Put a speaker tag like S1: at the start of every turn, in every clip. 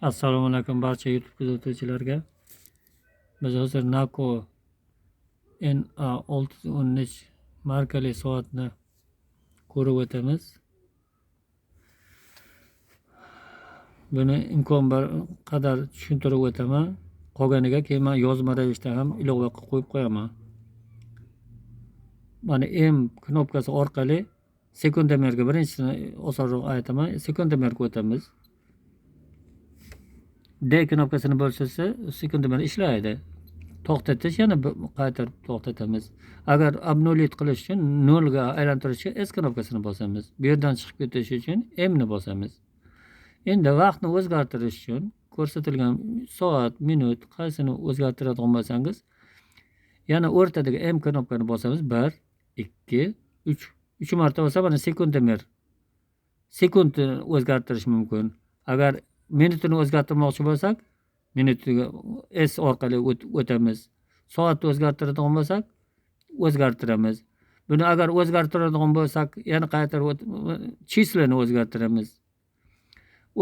S1: Assalomu alaykum barcha YouTube kuzatuvchilarga. Biz hozir Nako NA613 markali soatni ko'rib o'tamiz. Buni imkon qadar tushuntirib o'taman. Qolganiga keyin men yozma ravishda ham ilova qilib qo'yib qo'yaman. Mana M knopkasi orqali sekundomerga birinchisini osonroq aytaman. Sekundomerga o'tamiz. D knopkasini bosishsa sekundomer ishlaydi. To'xtatish yana qaytarib to'xtatamiz. Agar obnolit qilish uchun 0 ga aylantirish uchun S knopkasini bosamiz. Bu yerdan chiqib ketish uchun M ni bosamiz. Endi vaqtni o'zgartirish uchun ko'rsatilgan soat, minut qaysini o'zgartiradigan bo'lsangiz, yana o'rtadagi M knopkani bosamiz. 1, 2, 3. 3 marta bo'lsa mana sekundomer. Sekundni o'zgartirish mumkin. Agar minutini o'zgartirmoqchi bo'lsak, minutiga S orqali o'tamiz. Soatni o'zgartiradigan bo'lsak, o'zgartiramiz. Buni agar o'zgartiradigan bo'lsak, yana qaytarib chislani o'zgartiramiz.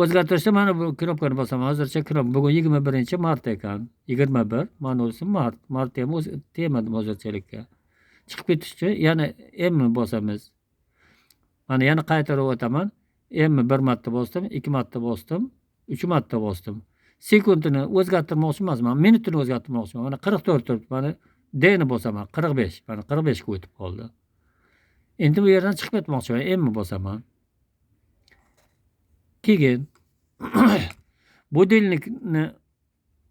S1: O'zgartirishda mana bu knopkani bosaman. Hozircha bugun 21-mart ekan. 21, ma'nosi mart. Mart ham temadim hozirchalikka. Chiqib ketish uchun yana M ni bosamiz. Mana yana qaytarib o'taman. M ni 1 marta bosdim, 2 marta bosdim, 3 marta bosdim. Sekundini o'zgartirmoqchi emasman, minutini o'zgartirmoqchiman. Mana 44 turibdi. Mana D ni bosaman, 45. Mana 45 ga o'tib qoldi. Endi bu yerdan chiqib ketmoqchiman, M ni bosaman. Keyin budilnikni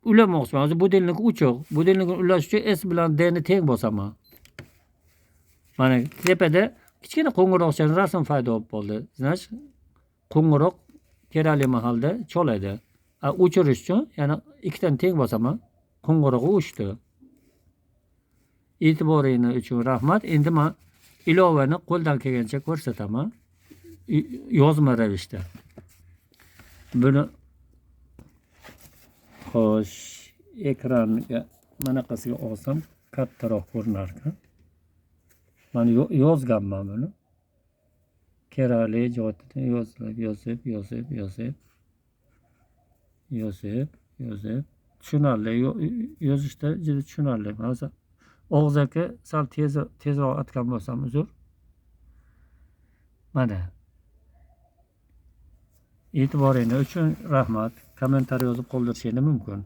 S1: ulamoqchiman. Hozir budilnik o'chiq. Budilnikni ulash uchun S bilan D ni teng bosaman. Mana tepada kichkina qo'ng'iroqcha rasm paydo bo'lib qoldi. Znash qo'ng'iroq kerakli mahalda choladi. O'chirish uchun yana ikkidan teng bosaman. Qo'ng'iroq o'chdi. E'tiboringiz uchun rahmat. Endi men ilovani qo'ldan kelgancha ko'rsataman. Yozma ravishda. Buni xo'sh, ekranga manaqasiga olsam kattaroq ko'rinar ekan. Men yozganman buni. Kerakli joyda yozib. Tushunarli, yozishda juda tushunarli. Hozir og'zaki sal tezroq aytgan bo'lsam uzr. Mana. E'tiboringiz uchun rahmat. Kommentariy yozib qoldirishingiz mumkin.